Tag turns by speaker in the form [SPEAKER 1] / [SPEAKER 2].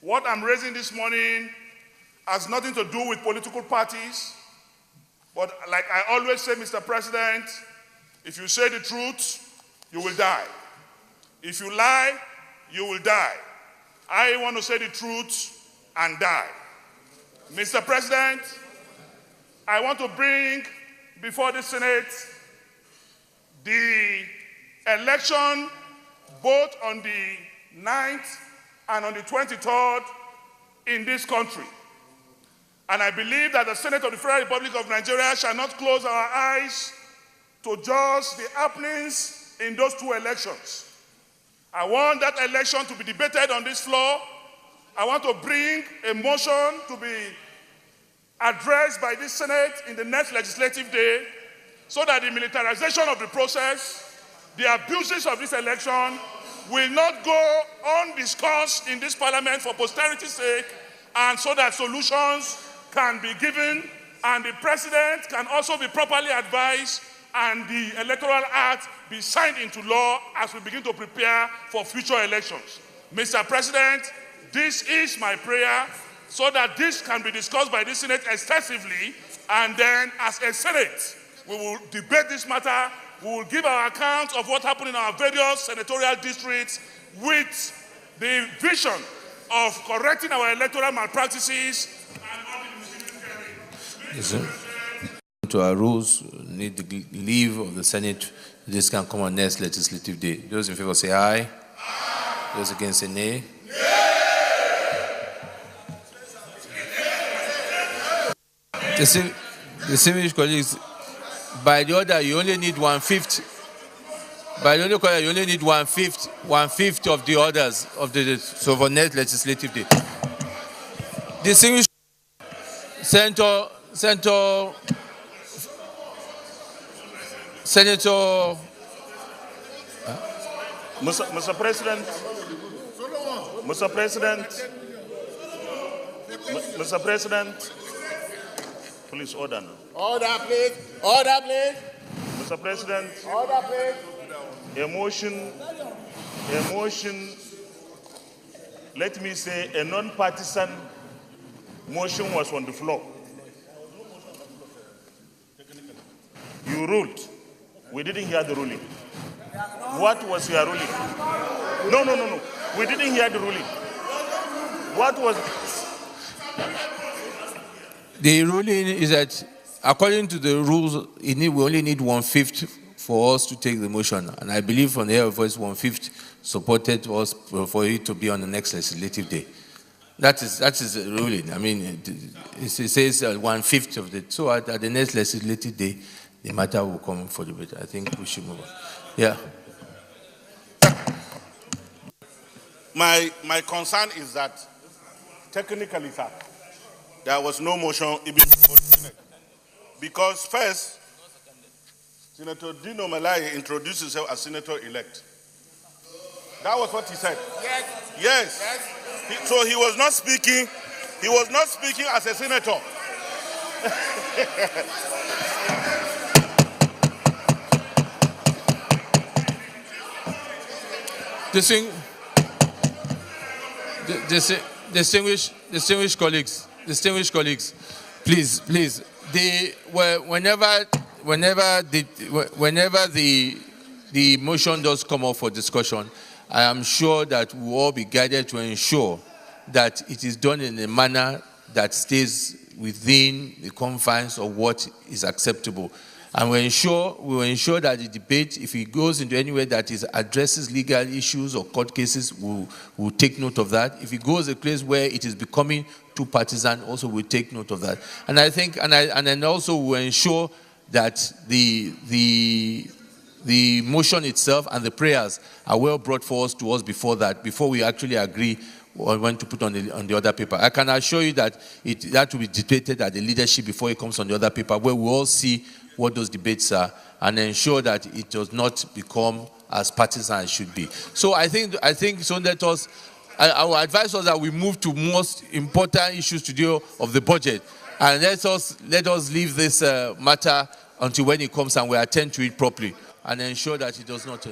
[SPEAKER 1] What I'm raising this morning has nothing to do with political parties, but like I always say, Mr. President, if you say the truth, you will die. If you lie, you will die. I want to say the truth and die. Mr. President, I want to bring before the Senate the election both on the 9th and on the 23rd in this country. And I believe that the Senate of the Federal Republic of Nigeria shall not close our eyes to just the happenings in those two elections. I want that election to be debated on this floor. I want to bring a motion to be addressed by this Senate in the next legislative day so that the militarization of the process, the abuses of this election will not go undiscussed in this parliament for posterity's sake, and so that solutions can be given and the president can also be properly advised and the Electoral Act be signed into law as we begin to prepare for future elections. Mr. President, this is my prayer so that this can be discussed by the Senate extensively, and then as a Senate, we will debate this matter. We will give our account of what happened in our various senatorial districts with the vision of correcting our electoral malpractices.
[SPEAKER 2] Yes, sir. To our rules, need the leave of the Senate. This can come on next legislative day. Those in favor say aye. Aye. Those against say nay. Distinguished colleagues, by the order, you only need 1/5. By the only order, you only need 1/5 of the orders of the so for next legislative day. Distinguished Senator
[SPEAKER 1] Mr. President, please order now.
[SPEAKER 3] Order, please. Order, please.
[SPEAKER 1] Mr. President,
[SPEAKER 3] Order, please.
[SPEAKER 1] a motion, let me say a non-partisan motion was on the floor. You ruled. We didn't hear the ruling. What was your ruling? No. We didn't hear the ruling. What was...
[SPEAKER 2] The ruling is that, according to the rules, we only need 1/5 for us to take the motion. And I believe from the air of voice, 1/5 supported us for it to be on the next legislative day. That is the ruling. I mean, it says 1/5 of it. So at the next legislative day, the matter will come for debate. I think we should move on. Yeah.
[SPEAKER 1] My concern is that technically, sir, there was no motion even before the Senate. Because first, Senator Dino Melaye introduced himself as Senator-elect. That was what he said. Yes. So he was not speaking as a senator.
[SPEAKER 2] Distinguished colleagues, please. Whenever the motion does come up for discussion, I am sure that we will all be guided to ensure that it is done in a manner that stays within the confines of what is acceptable. And we will ensure that the debate, if it goes into any way that addresses legal issues or court cases, we'll take note of that. If it goes a place where it is becoming too partisan, also we'll take note of that. And I think, and then also we'll ensure that the motion itself and the prayers are well brought forward to us before we actually agree on when to put on the other paper. I can assure you that that will be debated at the leadership before it comes on the other paper, where we all see what those debates are and ensure that it does not become as partisan as it should be. So I think so. Our advice was that we move to most important issues today of the budget, and let us leave this matter until when it comes and we attend to it properly and ensure that it does not.